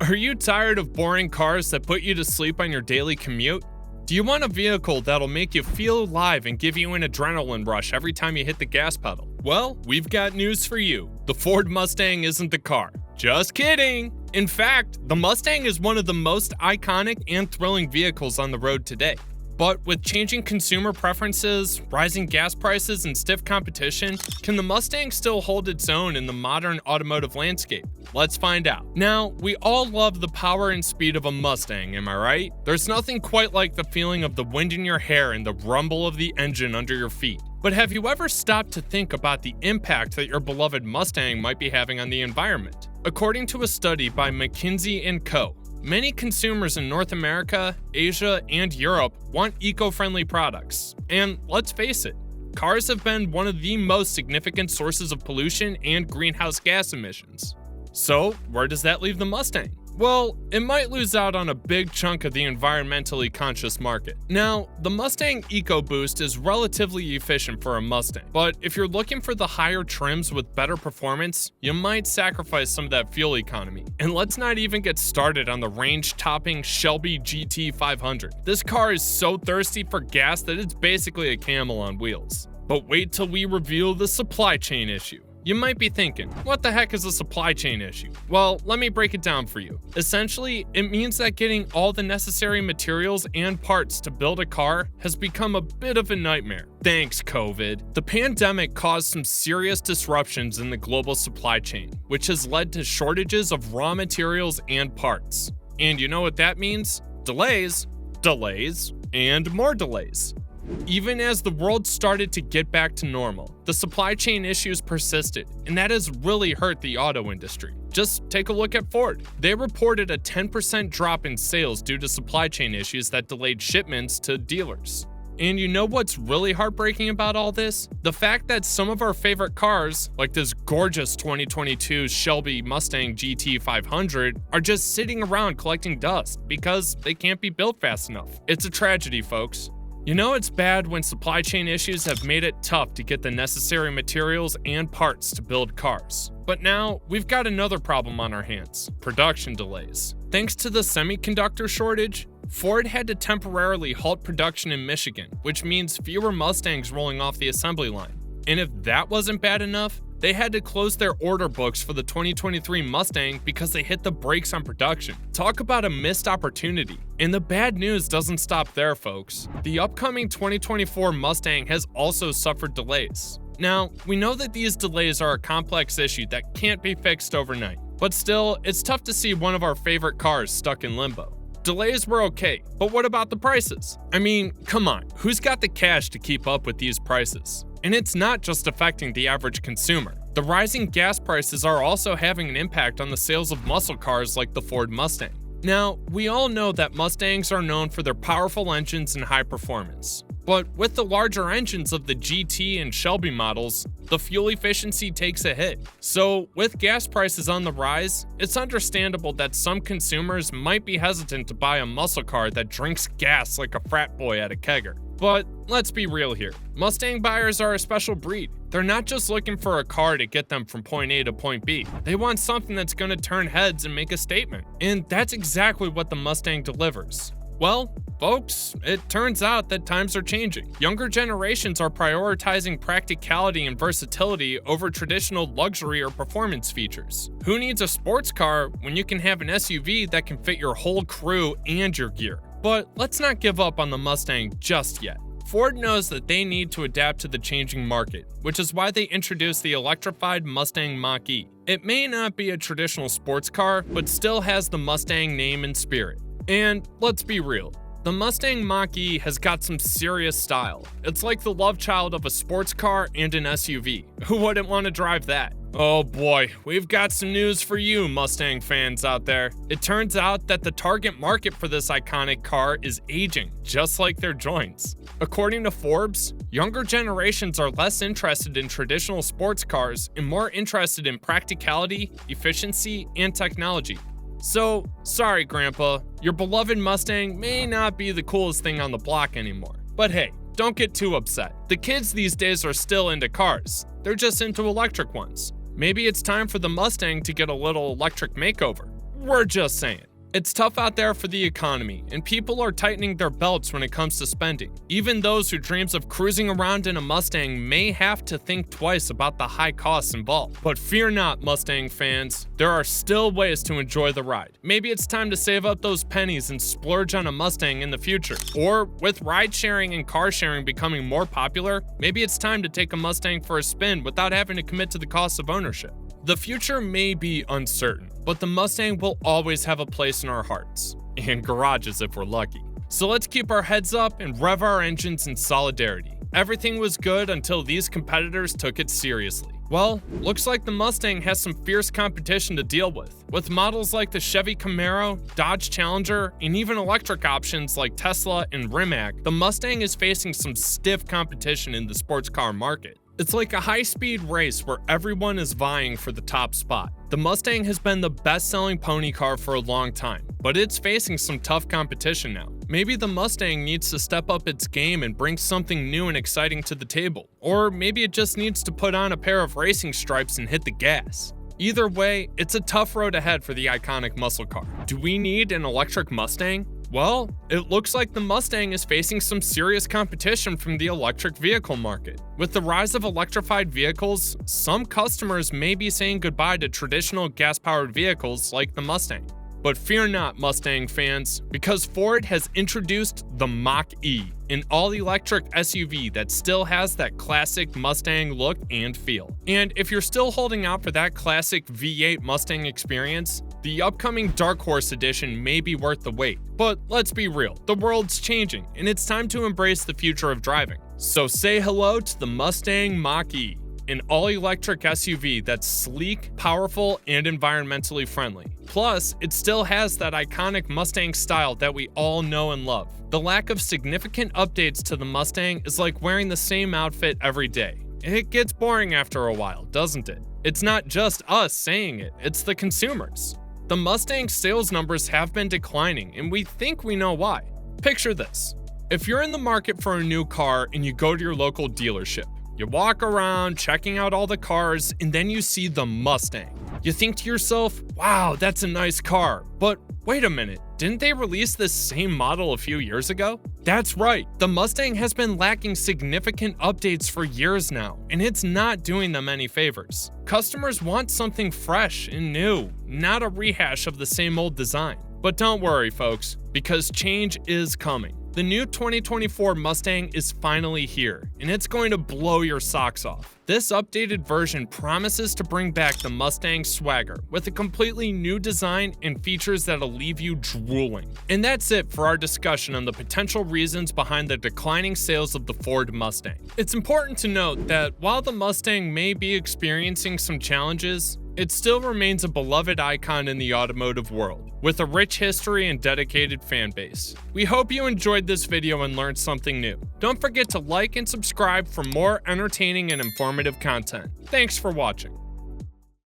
Are you tired of boring cars that put you to sleep on your daily commute? Do you want a vehicle that'll make you feel alive and give you an adrenaline rush every time you hit the gas pedal? Well, we've got news for you. The Ford Mustang isn't the car. Just kidding! In fact, the Mustang is one of the most iconic and thrilling vehicles on the road today. But with changing consumer preferences, rising gas prices, and stiff competition, can the Mustang still hold its own in the modern automotive landscape? Let's find out. Now, we all love the power and speed of a Mustang, am I right? There's nothing quite like the feeling of the wind in your hair and the rumble of the engine under your feet. But have you ever stopped to think about the impact that your beloved Mustang might be having on the environment? According to a study by McKinsey & Co., many consumers in North America, Asia, and Europe want eco-friendly products. And let's face it, cars have been one of the most significant sources of pollution and greenhouse gas emissions. So, where does that leave the Mustang? Well, it might lose out on a big chunk of the environmentally conscious market. Now, the Mustang EcoBoost is relatively efficient for a Mustang, but if you're looking for the higher trims with better performance, you might sacrifice some of that fuel economy. And let's not even get started on the range-topping Shelby GT 500. This car is so thirsty for gas that it's basically a camel on wheels. But wait till we reveal the supply chain issue. You might be thinking, what the heck is a supply chain issue? Well, let me break it down for you. Essentially, it means that getting all the necessary materials and parts to build a car has become a bit of a nightmare. Thanks, COVID. The pandemic caused some serious disruptions in the global supply chain, which has led to shortages of raw materials and parts. And you know what that means? Delays, delays, and more delays. Even as the world started to get back to normal, the supply chain issues persisted, and that has really hurt the auto industry. Just take a look at Ford. They reported a 10% drop in sales due to supply chain issues that delayed shipments to dealers. And you know what's really heartbreaking about all this? The fact that some of our favorite cars, like this gorgeous 2022 Shelby Mustang GT 500, are just sitting around collecting dust because they can't be built fast enough. It's a tragedy, folks. You know it's bad when supply chain issues have made it tough to get the necessary materials and parts to build cars. But now, we've got another problem on our hands: production delays. Thanks to the semiconductor shortage, Ford had to temporarily halt production in Michigan, which means fewer Mustangs rolling off the assembly line. And if that wasn't bad enough, they had to close their order books for the 2023 Mustang because they hit the brakes on production. Talk about a missed opportunity. And the bad news doesn't stop there, folks. The upcoming 2024 Mustang has also suffered delays. Now, we know that these delays are a complex issue that can't be fixed overnight. But still, it's tough to see one of our favorite cars stuck in limbo. Delays were okay, but what about the prices? I mean, come on, who's got the cash to keep up with these prices? And it's not just affecting the average consumer. The rising gas prices are also having an impact on the sales of muscle cars like the Ford Mustang. Now, we all know that Mustangs are known for their powerful engines and high performance. But with the larger engines of the GT and Shelby models, the fuel efficiency takes a hit. So, with gas prices on the rise, it's understandable that some consumers might be hesitant to buy a muscle car that drinks gas like a frat boy at a kegger. But let's be real here. Mustang buyers are a special breed. They're not just looking for a car to get them from point A to point B. They want something that's going to turn heads and make a statement. And that's exactly what the Mustang delivers. Well, folks, it turns out that times are changing. Younger generations are prioritizing practicality and versatility over traditional luxury or performance features. Who needs a sports car when you can have an SUV that can fit your whole crew and your gear? But let's not give up on the Mustang just yet. Ford knows that they need to adapt to the changing market, which is why they introduced the electrified Mustang Mach-E. It may not be a traditional sports car, but still has the Mustang name and spirit. And let's be real, the Mustang Mach-E has got some serious style. It's like the love child of a sports car and an SUV. Who wouldn't want to drive that? Oh boy, we've got some news for you, Mustang fans out there. It turns out that the target market for this iconic car is aging, just like their joints. According to Forbes, younger generations are less interested in traditional sports cars and more interested in practicality, efficiency, and technology. So, sorry Grandpa, your beloved Mustang may not be the coolest thing on the block anymore. But hey, don't get too upset. The kids these days are still into cars. They're just into electric ones. Maybe it's time for the Mustang to get a little electric makeover. We're just saying. It's tough out there for the economy, and people are tightening their belts when it comes to spending. Even those who dreams of cruising around in a Mustang may have to think twice about the high costs involved. But fear not, Mustang fans, there are still ways to enjoy the ride. Maybe it's time to save up those pennies and splurge on a Mustang in the future. Or, with ride sharing and car sharing becoming more popular, maybe it's time to take a Mustang for a spin without having to commit to the cost of ownership. The future may be uncertain, but the Mustang will always have a place in our hearts, and garages if we're lucky. So let's keep our heads up and rev our engines in solidarity. Everything was good until these competitors took it seriously. Well, looks like the Mustang has some fierce competition to deal with. With models like the Chevy Camaro, Dodge Challenger, and even electric options like Tesla and Rimac, the Mustang is facing some stiff competition in the sports car market. It's like a high-speed race where everyone is vying for the top spot. The Mustang has been the best-selling pony car for a long time, but it's facing some tough competition now. Maybe the Mustang needs to step up its game and bring something new and exciting to the table. Or maybe it just needs to put on a pair of racing stripes and hit the gas. Either way, it's a tough road ahead for the iconic muscle car. Do we need an electric Mustang? Well, it looks like the Mustang is facing some serious competition from the electric vehicle market. With the rise of electrified vehicles, some customers may be saying goodbye to traditional gas-powered vehicles like the Mustang. But fear not, Mustang fans, because Ford has introduced the Mach-E, an all-electric SUV that still has that classic Mustang look and feel. And if you're still holding out for that classic V8 Mustang experience, the upcoming Dark Horse edition may be worth the wait. But let's be real, the world's changing, and it's time to embrace the future of driving. So say hello to the Mustang Mach-E, an all-electric SUV that's sleek, powerful, and environmentally friendly. Plus, it still has that iconic Mustang style that we all know and love. The lack of significant updates to the Mustang is like wearing the same outfit every day. It gets boring after a while, doesn't it? It's not just us saying it, it's the consumers. The Mustang sales numbers have been declining, and we think we know why. Picture this. If you're in the market for a new car and you go to your local dealership, you walk around checking out all the cars, and then you see the Mustang. You think to yourself, wow, that's a nice car, but wait a minute, didn't they release this same model a few years ago? That's right, the Mustang has been lacking significant updates for years now, and it's not doing them any favors. Customers want something fresh and new, not a rehash of the same old design. But don't worry, folks, because change is coming. The new 2024 Mustang is finally here, and it's going to blow your socks off. This updated version promises to bring back the Mustang swagger with a completely new design and features that'll leave you drooling. And that's it for our discussion on the potential reasons behind the declining sales of the Ford Mustang. It's important to note that while the Mustang may be experiencing some challenges, it still remains a beloved icon in the automotive world, with a rich history and dedicated fan base. We hope you enjoyed this video and learned something new. Don't forget to like and subscribe for more entertaining and informative content. Thanks for watching.